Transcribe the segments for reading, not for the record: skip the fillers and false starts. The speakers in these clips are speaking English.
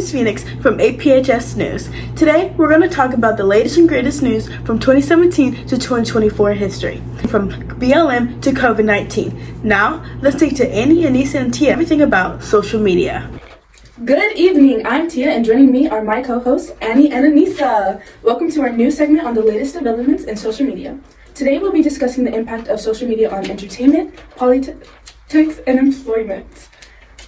is Phoenix from APHS News. Today, we're going to talk about the latest and greatest news from 2017 to 2024 history, from BLM to COVID-19. Now, let's take to Annie, Anissa, and Tia everything about social media. Good evening, I'm Tia, and joining me are my co-hosts, Annie and Anissa. Welcome to our new segment on the latest developments in social media. Today we'll be discussing the impact of social media on entertainment, politics, and employment.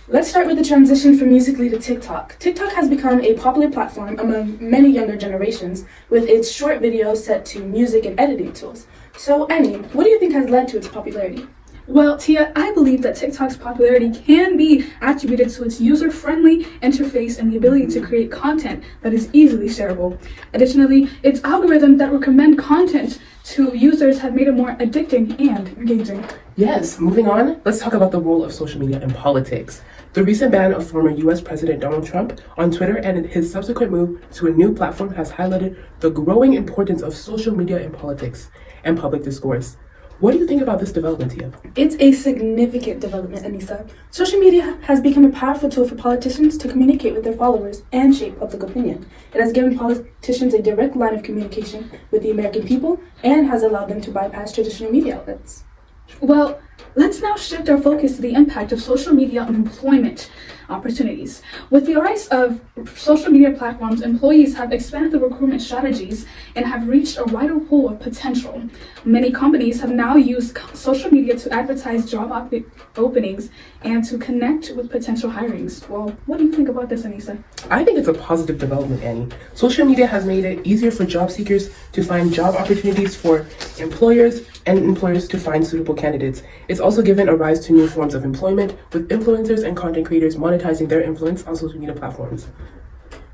Let's start with the transition from Musical.ly to TikTok. TikTok has become a popular platform among many younger generations, with its short videos set to music and editing tools. So, Annie, what do you think has led to its popularity? Well, Tia, I believe that TikTok's popularity can be attributed to its user-friendly interface and the ability to create content that is easily shareable. Additionally, its algorithm that recommend content to users have made it more addicting and engaging. Yes, moving on, let's talk about the role of social media in politics. The recent ban of former US President Donald Trump on Twitter and his subsequent move to a new platform has highlighted the growing importance of social media in politics and public discourse. What do you think about this development, Tia? It's a significant development, Anissa. Social media has become a powerful tool for politicians to communicate with their followers and shape public opinion. It has given politicians a direct line of communication with the American people and has allowed them to bypass traditional media outlets. Well, let's now shift our focus to the impact of social media on employment opportunities. With the rise of social media platforms, employees have expanded their recruitment strategies and have reached a wider pool of potential. Many companies have now used social media to advertise job openings and to connect with potential hirings. Well, what do you think about this, Anissa? I think it's a positive development, Annie. Social media has made it easier for job seekers to find job opportunities for employers and employers to find suitable candidates. It's also given a rise to new forms of employment, with influencers and content creators monetizing their influence on social media platforms.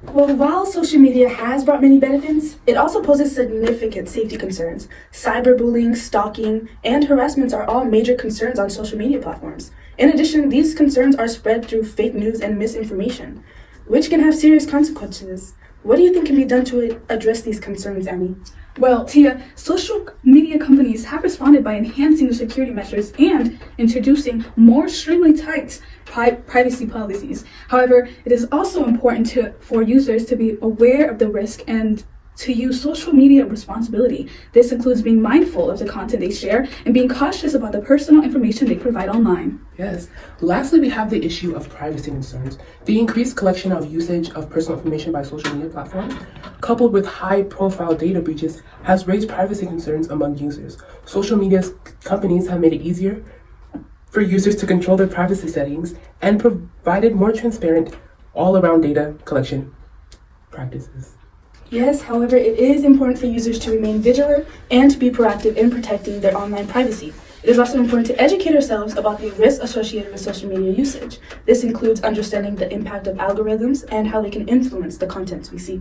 Well, while social media has brought many benefits, it also poses significant safety concerns. Cyberbullying, stalking, and harassments are all major concerns on social media platforms. In addition, these concerns are spread through fake news and misinformation, which can have serious consequences. What do you think can be done to address these concerns, Annie? Well, Tia, social media companies have responded by enhancing the security measures and introducing more extremely tight privacy policies. However, it is also important for users to be aware of the risk and to use social media responsibility. This includes being mindful of the content they share and being cautious about the personal information they provide online. Yes. Lastly, we have the issue of privacy concerns. The increased collection of usage of personal information by social media platforms, coupled with high-profile data breaches, has raised privacy concerns among users. Social media companies have made it easier for users to control their privacy settings and provided more transparent, all-around data collection practices. Yes, however, it is important for users to remain vigilant and to be proactive in protecting their online privacy. It is also important to educate ourselves about the risks associated with social media usage. This includes understanding the impact of algorithms and how they can influence the contents we see.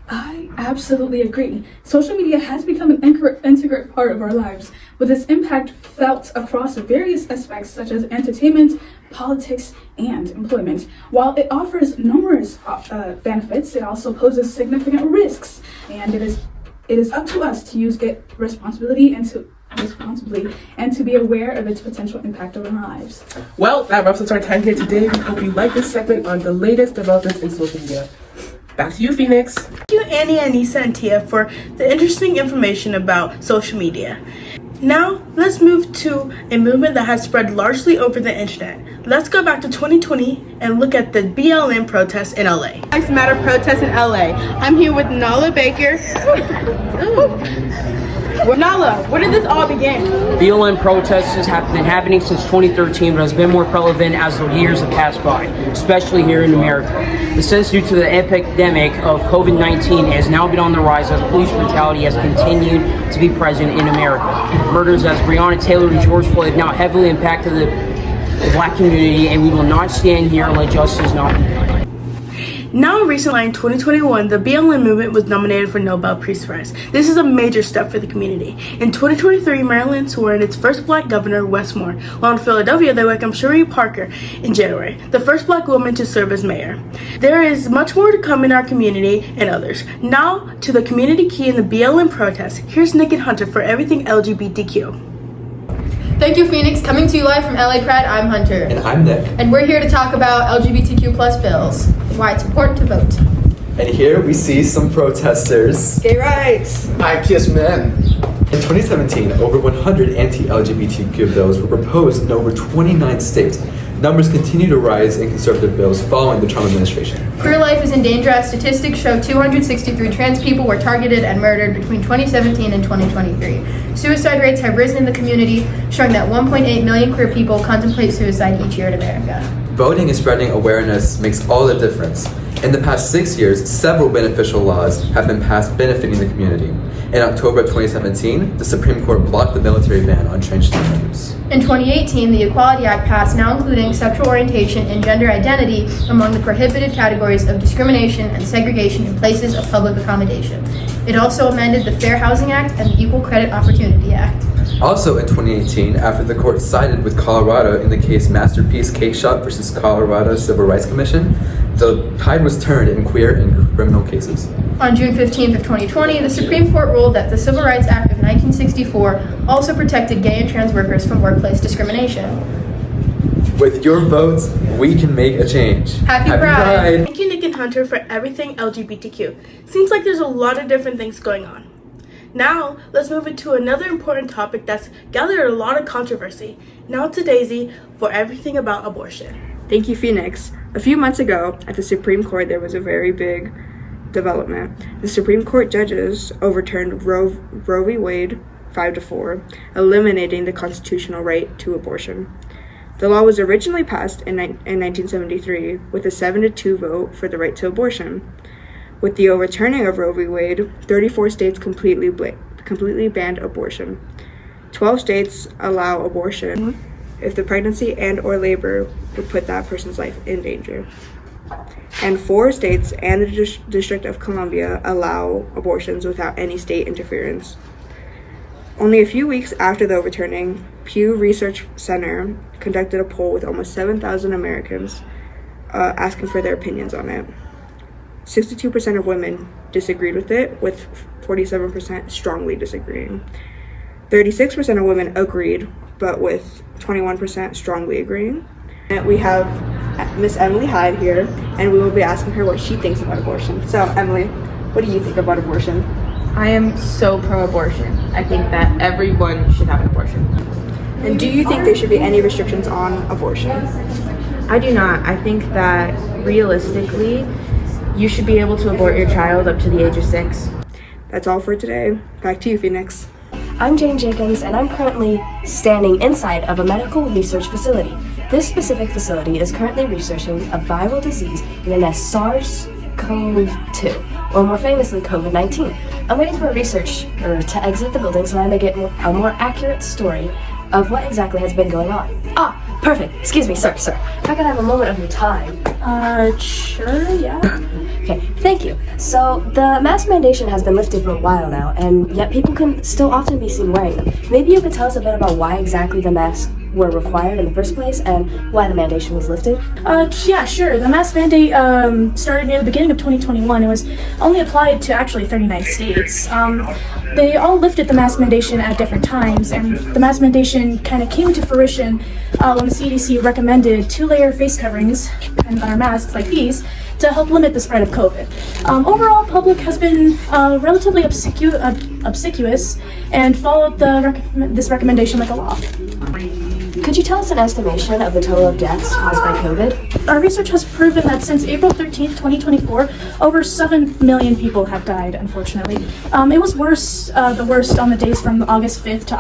I absolutely agree. Social media has become an integral part of our lives, with its impact felt across various aspects such as entertainment, politics, and employment. While it offers numerous benefits, it also poses significant risks, and it is up to us to use it responsibly and to be aware of its potential impact on our lives. Well, that wraps up our time here today. We hope you like this segment on the latest developments in social media. Back to you, Phoenix. Thank you, Annie, Anissa, and Tia, for the interesting information about social media. Now, let's move to a movement that has spread largely over the internet. Let's go back to 2020 and look at the BLM protests in LA. Lives Matter protests in LA. I'm here with Nala Baker. Nala, where did this all begin? BLM protests have been happening since 2013, but has been more prevalent as the years have passed by, especially here in America. This is due to the epidemic of COVID-19 has now been on the rise as police brutality has continued to be present in America. Murders as Breonna Taylor and George Floyd have now heavily impacted the Black community, and we will not stand here and let justice not be done. Now, recently in 2021, the BLM movement was nominated for Nobel Peace Prize. This is a major step for the community. In 2023, Maryland swore in its first black governor, Wes Moore, while in Philadelphia, they welcomed Cherie Parker in January, the first black woman to serve as mayor. There is much more to come in our community and others. Now, to the community key in the BLM protest, here's Nick and Hunter for everything LGBTQ. Thank you, Phoenix. Coming to you live from LA Pride, I'm Hunter. And I'm Nick. And we're here to talk about LGBTQ plus bills, why it's important to vote. And here we see some protesters. Gay rights! IPS men. In 2017, over 100 anti-LGBTQ bills were proposed in over 29 states. Numbers continue to rise in conservative bills following the Trump administration. Queer life is in danger as statistics show 263 trans people were targeted and murdered between 2017 and 2023. Suicide rates have risen in the community, showing that 1.8 million queer people contemplate suicide each year in America. Voting and spreading awareness makes all the difference. In the past 6 years, several beneficial laws have been passed benefiting the community. In October of 2017, the Supreme Court blocked the military ban on transgender use. In 2018, the Equality Act passed, now including sexual orientation and gender identity among the prohibited categories of discrimination and segregation in places of public accommodation. It also amended the Fair Housing Act and the Equal Credit Opportunity Act. Also in 2018, after the court sided with Colorado in the case Masterpiece Cake Shop versus Colorado Civil Rights Commission, the tide was turned in queer and criminal cases. On June 15th of 2020, the Supreme Court ruled that the Civil Rights Act of 1964 also protected gay and trans workers from workplace discrimination. With your votes, we can make a change. Happy Pride! Thank you, Nick and Hunter, for everything LGBTQ. Seems like there's a lot of different things going on. Now, let's move into another important topic that's gathered a lot of controversy. Now to Daisy for everything about abortion. Thank you, Phoenix. A few months ago, at the Supreme Court, there was a very big development. The Supreme Court judges overturned Roe v. Wade 5-4, eliminating the constitutional right to abortion. The law was originally passed in 1973 with a 7-2 vote for the right to abortion. With the overturning of Roe v. Wade, 34 states completely banned abortion. 12 states allow abortion if the pregnancy and or labor would put that person's life in danger. And 4 states and the District of Columbia allow abortions without any state interference. Only a few weeks after the overturning, Pew Research Center conducted a poll with almost 7,000 Americans asking for their opinions on it. 62% of women disagreed with it, with 47% strongly disagreeing. 36% of women agreed, but with 21% strongly agreeing. And we have Miss Emily Hyde here, and we will be asking her what she thinks about abortion. So, Emily, what do you think about abortion? I am so pro-abortion. I think that everyone should have an abortion. And do you think there should be any restrictions on abortion? I do not. I think that realistically, you should be able to abort your child up to the age of 6. That's all for today. Back to you, Phoenix. I'm Jane Jenkins, and I'm currently standing inside of a medical research facility. This specific facility is currently researching a viral disease known as SARS-CoV-2, or more famously COVID-19. I'm waiting for a researcher to exit the building so I may get a more accurate story of what exactly has been going on. Ah, perfect. Excuse me, sir. If I could have a moment of your time. Sure, yeah. Okay, thank you. So, the mask mandation has been lifted for a while now, and yet people can still often be seen wearing them. Maybe you could tell us a bit about why exactly the masks were required in the first place and why the mandation was lifted? Yeah, sure. The mask mandate started near the beginning of 2021. It was only applied to actually 39 states. They all lifted the mask mandation at different times, and the mask mandation kind of came to fruition when the CDC recommended 2-layer face coverings and our masks like these to help limit the spread of COVID. Overall, public has been relatively obsequious and followed this recommendation like a law. Could you tell us an estimation of the total of deaths caused by COVID? Our research has proven that since April 13th, 2024, over 7 million people have died, unfortunately. It was the worst on the days from August 5th to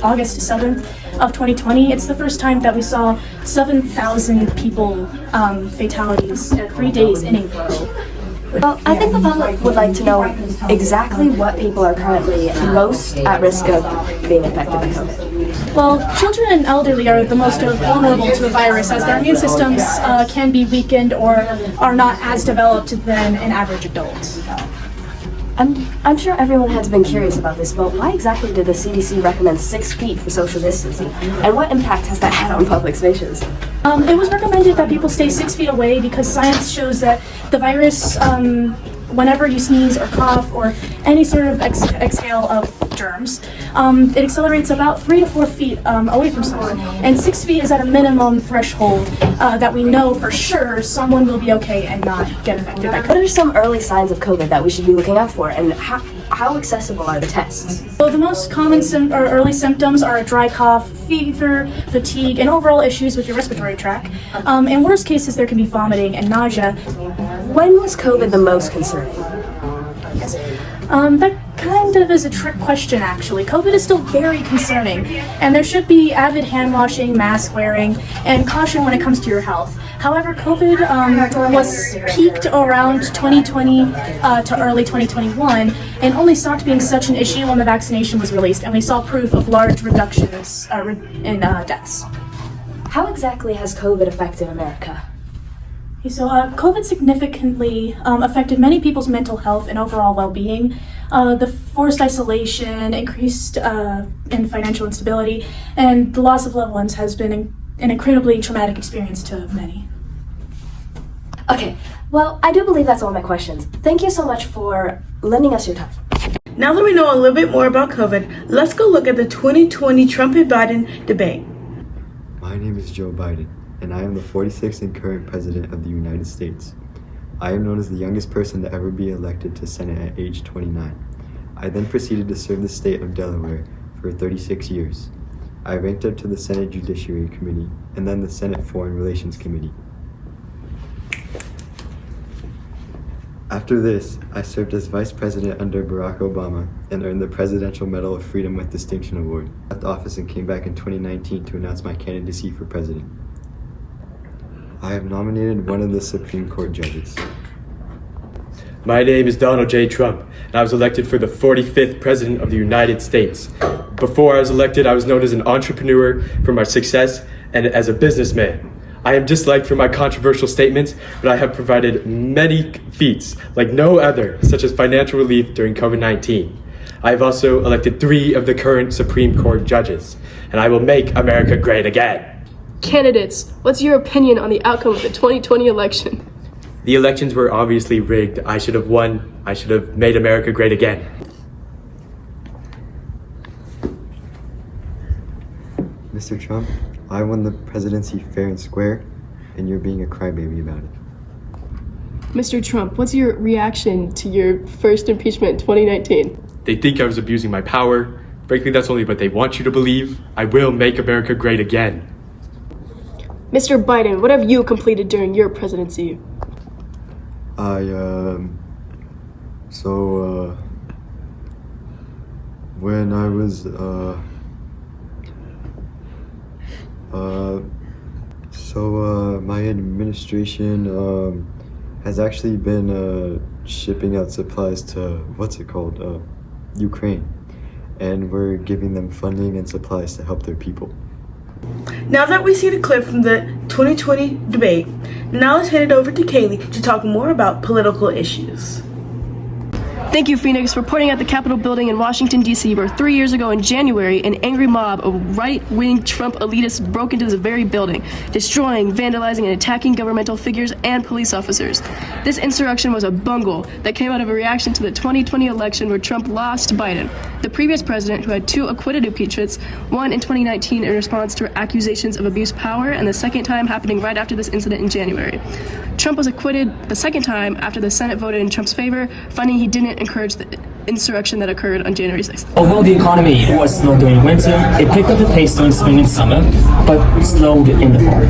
August 7th of 2020. It's the first time that we saw 7,000 people fatalities 3 days in a row. Well, I think the public would like to know exactly what people are currently most at risk of being infected by COVID. Well, children and elderly are the most vulnerable to the virus as their immune systems can be weakened or are not as developed than an average adult. I'm sure everyone has been curious about this, but why exactly did the CDC recommend 6 feet for social distancing? And what impact has that had on public spaces? It was recommended that people stay 6 feet away because science shows that the virus whenever you sneeze or cough or any sort of exhale of germs, it accelerates about 3 to 4 feet away from someone, and 6 feet is at a minimum threshold that we know for sure someone will be okay and not get affected by COVID. What are some early signs of COVID that we should be looking out for, and how accessible are the tests? So the most common early symptoms are a dry cough, fever, fatigue, and overall issues with your respiratory tract. In worst cases, there can be vomiting and nausea. When was COVID the most concerning? Yes. That kind of is a trick question, actually. COVID is still very concerning, and there should be avid hand washing, mask wearing, and caution when it comes to your health. However, COVID was peaked around 2020 to early 2021, and only stopped being such an issue when the vaccination was released, and we saw proof of large reductions in deaths. How exactly has COVID affected America? So COVID significantly affected many people's mental health and overall well-being. The forced isolation, increased in financial instability, and the loss of loved ones has been an incredibly traumatic experience to many. Okay, well, I do believe that's all my questions. Thank you so much for lending us your time. Now that we know a little bit more about COVID, let's go look at the 2020 Trump and Biden debate. My name is Joe Biden, and I am the 46th and current President of the United States. I am known as the youngest person to ever be elected to Senate at age 29. I then proceeded to serve the state of Delaware for 36 years. I ranked up to the Senate Judiciary Committee and then the Senate Foreign Relations Committee. After this, I served as Vice President under Barack Obama and earned the Presidential Medal of Freedom with Distinction Award. I left office and came back in 2019 to announce my candidacy for president. I have nominated one of the Supreme Court judges. My name is Donald J. Trump, and I was elected for the 45th President of the United States. Before I was elected, I was known as an entrepreneur for my success and as a businessman. I am disliked for my controversial statements, but I have provided many feats like no other, such as financial relief during COVID-19. I have also elected 3 of the current Supreme Court judges, and I will make America great again. Candidates, what's your opinion on the outcome of the 2020 election? The elections were obviously rigged. I should have won. I should have made America great again. Mr. Trump, I won the presidency fair and square, and you're being a crybaby about it. Mr. Trump, what's your reaction to your first impeachment in 2019? They think I was abusing my power. Frankly, that's only what they want you to believe. I will make America great again. Mr. Biden, what have you completed during your presidency? When I was, my administration, has actually been, shipping out supplies to, Ukraine. And we're giving them funding and supplies to help their people. Now that we see the clip from the 2020 debate, now let's hand it over to Kaylee to talk more about political issues. Thank you, Phoenix, for pointing out the Capitol building in Washington, D.C., where 3 years ago in January, an angry mob of right-wing Trump elitists broke into this very building, destroying, vandalizing, and attacking governmental figures and police officers. This insurrection was a bungle that came out of a reaction to the 2020 election where Trump lost to Biden, the previous president who had 2 acquitted impeachments, one in 2019 in response to accusations of abuse of power, and the second time happening right after this incident in January. Trump was acquitted the second time after the Senate voted in Trump's favor, finding he didn't encourage the insurrection that occurred on January 6th. Although the economy was slow during winter, it picked up the pace during spring and summer, but slowed in the fall.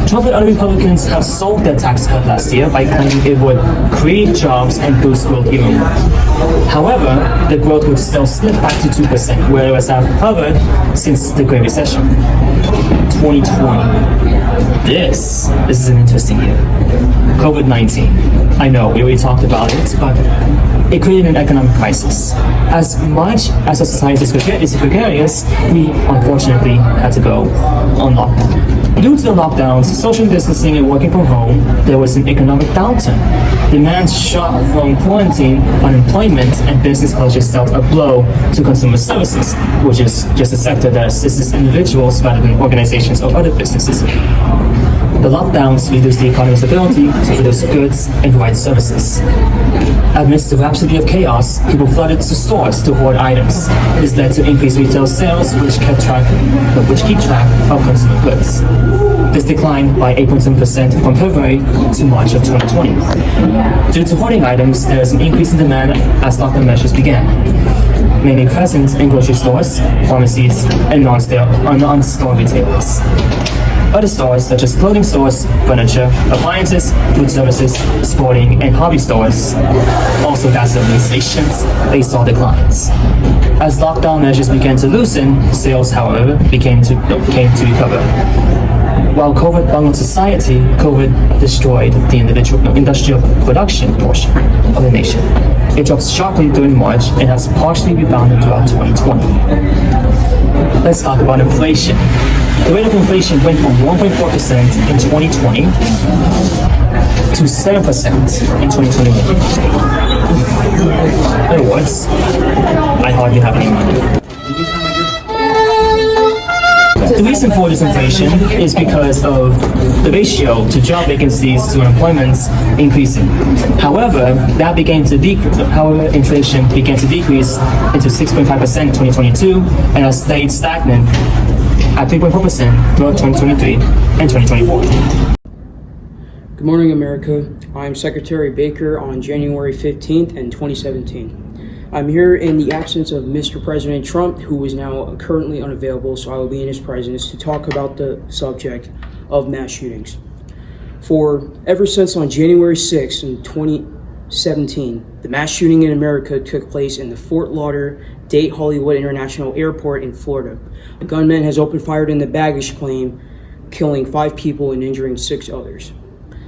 Trump and other Republicans have sold their tax cut last year by claiming it would create jobs and boost growth even more. However, the growth would still slip back to 2%, whereas I've recovered since the Great Recession. 2020. This is an interesting year. COVID-19. I know, we already talked about it, but it created an economic crisis. As much as our society is precarious, we unfortunately had to go on lockdown. Due to the lockdowns, social distancing and working from home, there was an economic downturn. Demand shot from quarantine, unemployment, and business closures dealt a blow to consumer services, which is just a sector that assists individuals rather than organizations or other businesses. The lockdowns reduced the economy's ability to produce goods and provide services. Amidst the rhapsody of chaos, people flooded to stores to hoard items. This led to increased retail sales, which keep track of consumer goods. This declined by 8.7% from February to March of 2020. Due to hoarding items, there is an increase in demand as lockdown measures began, mainly present in grocery stores, pharmacies, and non-store retailers. Other stores, such as clothing stores, furniture, appliances, food services, sporting, and hobby stores, also gasoline stations, they saw declines. As lockdown measures began to loosen, sales, however, came to recover. While COVID bungled society, COVID destroyed the industrial production portion of the nation. It dropped sharply during March and has partially rebounded throughout 2020. Let's talk about inflation. The rate of inflation went from 1.4% in 2020 to 7% in 2021. In other words, I hardly have any money. The reason for this inflation is because of the ratio to job vacancies to unemployment increasing. However, inflation began to decrease into 6.5% in 2022 and has stayed stagnant at 3.4% throughout 2023 and 2024. Good morning, America. I'm Secretary Baker on January 15th in 2017. I'm here in the absence of Mr. President Trump, who is now currently unavailable, so I will be in his presence to talk about the subject of mass shootings. Ever since on January 6th in 2017, the mass shooting in America took place in the Fort Lauderdale Hollywood International Airport in Florida. A gunman has opened fire in the baggage claim, killing 5 people and injuring 6 others.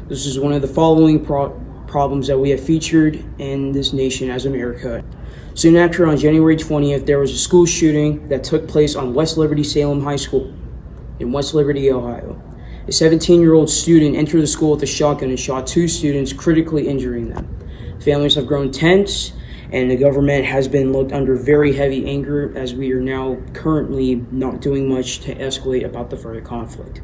This is one of the following problems that we have featured in this nation as America. Soon after, on January 20th, there was a school shooting that took place on West Liberty Salem High School in West Liberty, Ohio. A 17-year-old student entered the school with a shotgun and shot 2 students, critically injuring them. Families have grown tense, and the government has been looked under very heavy anger, as we are now currently not doing much to escalate about the further conflict.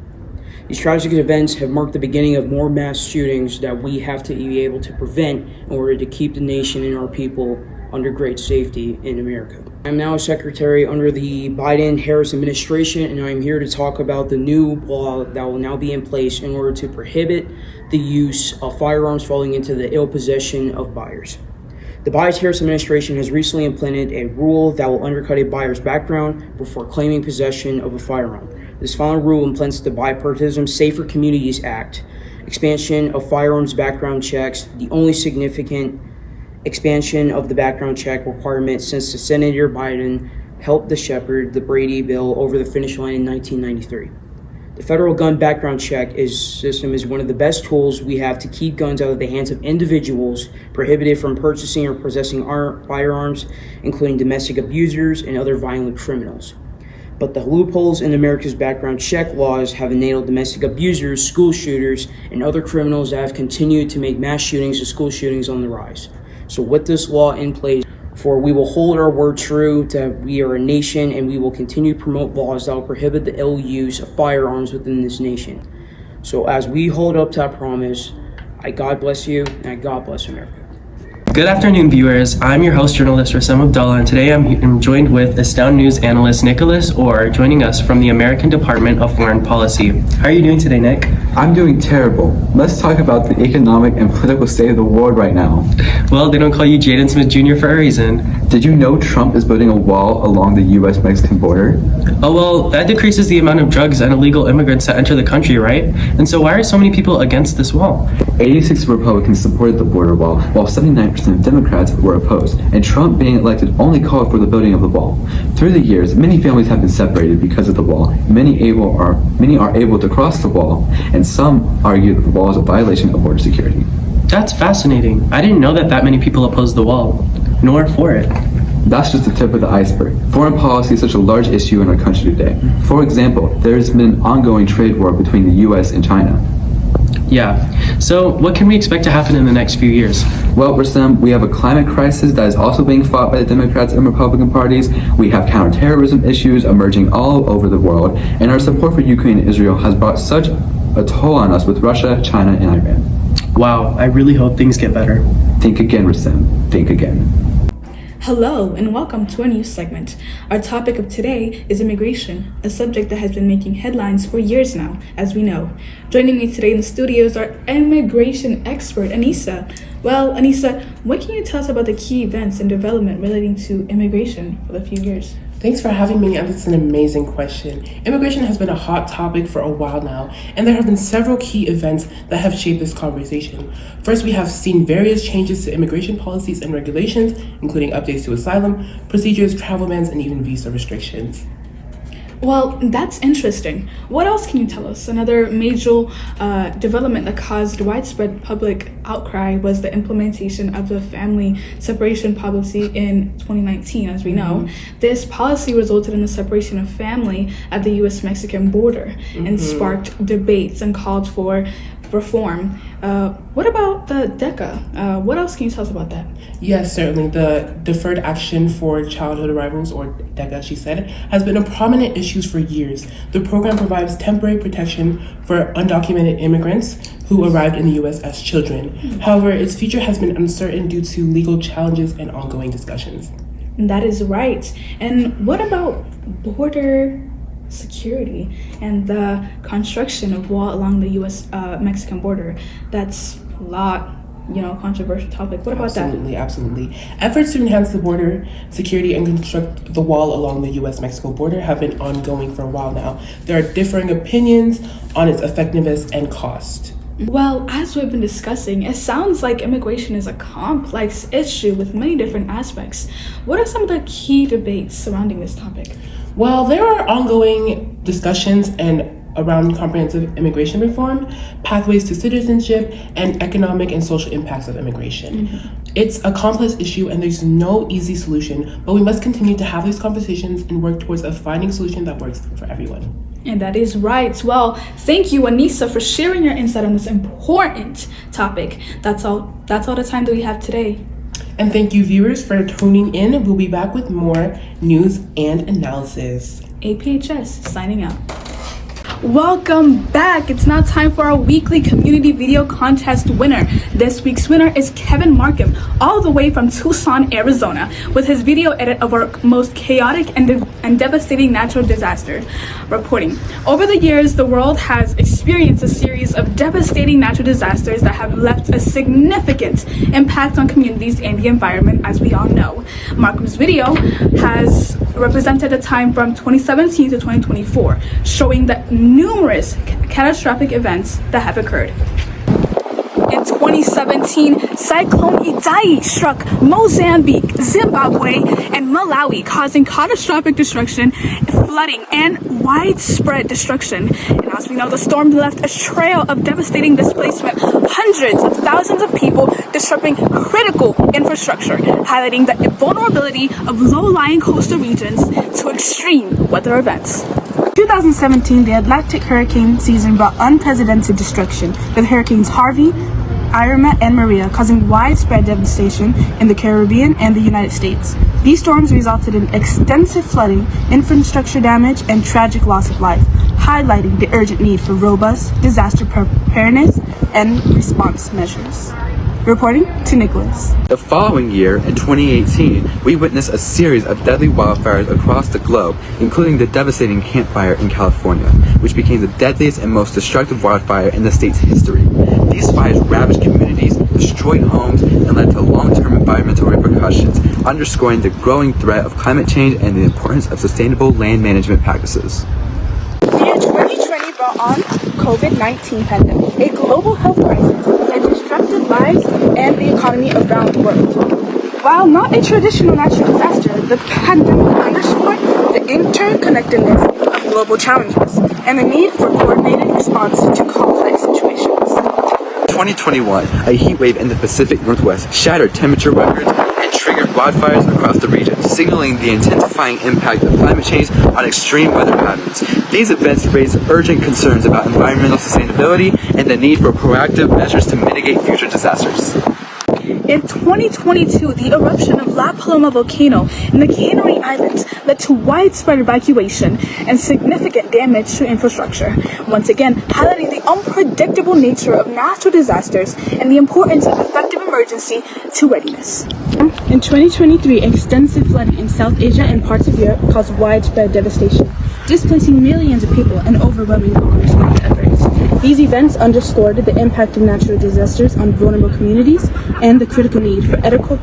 These tragic events have marked the beginning of more mass shootings that we have to be able to prevent in order to keep the nation and our people under great safety in America. I'm now a secretary under the Biden-Harris administration, and I'm here to talk about the new law that will now be in place in order to prohibit the use of firearms falling into the ill possession of buyers. The Biden-Harris administration has recently implemented a rule that will undercut a buyer's background before claiming possession of a firearm. This final rule implements the Bipartisan Safer Communities Act, expansion of firearms background checks, the only significant expansion of the background check requirement since the Senator Biden helped to shepherd the Brady bill over the finish line in 1993. The federal gun background check system is one of the best tools we have to keep guns out of the hands of individuals prohibited from purchasing or possessing firearms, including domestic abusers and other violent criminals. But the loopholes in America's background check laws have enabled domestic abusers, school shooters, and other criminals that have continued to make mass shootings and school shootings on the rise. So with this law in place, we will hold our word true that we are a nation, and we will continue to promote laws that will prohibit the ill use of firearms within this nation. So as we hold up to that promise, I God bless you, and I God bless America. Good afternoon, viewers. I'm your host, journalist Rassam Abdullah, and today I'm joined with Astound News analyst Nicholas Orr, joining us from the American Department of Foreign Policy. How are you doing today, Nick? I'm doing terrible. Let's talk about the economic and political state of the world right now. Well, they don't call you Jaden Smith Jr. for a reason. Did you know Trump is building a wall along the U.S.-Mexican border? Oh, well, that decreases the amount of drugs and illegal immigrants that enter the country, right? And so why are so many people against this wall? 86 Republicans supported the border wall, while 79% of Democrats were opposed, and Trump being elected only called for the building of the wall. Through the years, many families have been separated because of the wall. Many are able to cross the wall, and some argue that the wall is a violation of border security. That's fascinating. I didn't know that many people opposed the wall, nor for it. That's just the tip of the iceberg. Foreign policy is such a large issue in our country today. For example, there has been an ongoing trade war between the U.S. and China. Yeah. So what can we expect to happen in the next few years? Well, Rassam, we have a climate crisis that is also being fought by the Democrats and Republican parties. We have counterterrorism issues emerging all over the world, and our support for Ukraine and Israel has brought such a toll on us with Russia, China, and Iran. Wow, I really hope things get better. Think again, Rasim. Think again. Hello and welcome to our news segment. Our topic of today is immigration, a subject that has been making headlines for years now, as we know. Joining me today in the studio is our immigration expert, Anissa. Well, Anissa, what can you tell us about the key events and development relating to immigration for the few years? Thanks for having me, and it's an amazing question. Immigration has been a hot topic for a while now, and there have been several key events that have shaped this conversation. First, we have seen various changes to immigration policies and regulations, including updates to asylum, procedures, travel bans, and even visa restrictions. Well, that's interesting. What else can you tell us? Another major development that caused widespread public outcry was the implementation of the family separation policy in 2019, as we know. This policy resulted in the separation of family at the U.S.-Mexican border and sparked debates and called for reform. What about the DECA? What else can you tell us about that? Yes, certainly. The Deferred Action for Childhood Arrivals, or DECA, she said, has been a prominent issue for years. The program provides temporary protection for undocumented immigrants who arrived in the U.S. as children. However, its future has been uncertain due to legal challenges and ongoing discussions. That is right. And what about border security and the construction of wall along the U.S.-Mexican border? That's a lot, controversial topic. What about that? Absolutely. Efforts to enhance the border security and construct the wall along the U.S.-Mexico border have been ongoing for a while now. There are differing opinions on its effectiveness and cost. Well, as we've been discussing, it sounds like immigration is a complex issue with many different aspects. What are some of the key debates surrounding this topic? Well, there are ongoing discussions around comprehensive immigration reform, pathways to citizenship, and economic and social impacts of immigration. It's a complex issue and there's no easy solution, but we must continue to have these conversations and work towards a finding solution that works for everyone. And that is right. Well, thank you, Anissa, for sharing your insight on this important topic. That's all the time that we have today. And thank you, viewers, for tuning in. We'll be back with more news and analysis. APHS signing out. Welcome back. It's now time for our weekly community video contest winner. This week's winner is Kevin Markham, all the way from Tucson, Arizona, with his video edit of our most chaotic and devastating natural disaster reporting. Over the years, the world has experienced a series of devastating natural disasters that have left a significant impact on communities and the environment, as we all know. Markham's video has represented a time from 2017 to 2024, showing that numerous catastrophic events that have occurred. In 2017, Cyclone Idai struck Mozambique, Zimbabwe, and Malawi, causing catastrophic destruction, flooding, and widespread destruction. And as we know, the storm left a trail of devastating displacement, hundreds of thousands of people, disrupting critical infrastructure, highlighting the vulnerability of low-lying coastal regions to extreme weather events. 2017, the Atlantic hurricane season brought unprecedented destruction, with hurricanes Harvey, Irma, and Maria causing widespread devastation in the Caribbean and the United States. These storms resulted in extensive flooding, infrastructure damage, and tragic loss of life, highlighting the urgent need for robust disaster preparedness and response measures. Reporting to Nicholas. The following year, in 2018, we witnessed a series of deadly wildfires across the globe, including the devastating Camp Fire in California, which became the deadliest and most destructive wildfire in the state's history. These fires ravaged communities, destroyed homes, and led to long-term environmental repercussions, underscoring the growing threat of climate change and the importance of sustainable land management practices. The year 2020 brought on COVID-19 pandemic, a global health crisis that disrupted lives and the economy around the world. While not a traditional natural disaster, the pandemic underscored the interconnectedness of global challenges and the need for coordinated response to complex situations. 2021, a heat wave in the Pacific Northwest shattered temperature records and triggered wildfires across the region, signaling the intensifying impact of climate change on extreme weather patterns. These events raised urgent concerns about environmental sustainability and the need for proactive measures to mitigate future disasters. In 2022, the eruption of La Paloma volcano in the Canary Islands led to widespread evacuation and significant damage to infrastructure, once again highlighting the unpredictable nature of natural disasters and the importance of effective emergency to readiness. In 2023, extensive flooding in South Asia and parts of Europe caused widespread devastation, displacing millions of people and overwhelming local response efforts. These events underscored the impact of natural disasters on vulnerable communities and the critical need for adequate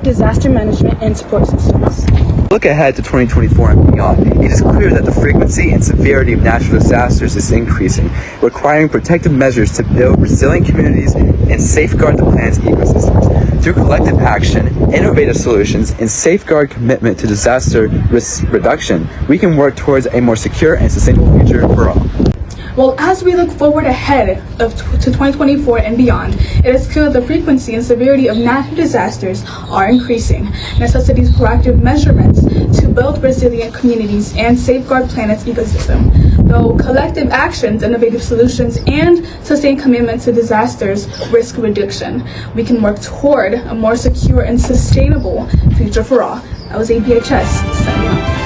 disaster management and support systems. Look ahead to 2024 and beyond. It is clear that the frequency and severity of natural disasters is increasing, requiring protective measures to build resilient communities and safeguard the planet's ecosystems. Through collective action, innovative solutions, and safeguard commitment to disaster risk reduction, we can work towards a more secure and sustainable future for all. Well, as we look forward ahead to 2024 and beyond, it is clear that the frequency and severity of natural disasters are increasing, necessitating proactive measurements to build resilient communities and safeguard planet's ecosystem. Though collective actions, innovative solutions, and sustained commitment to disasters risk reduction, we can work toward a more secure and sustainable future for all. I was APHS, signing off.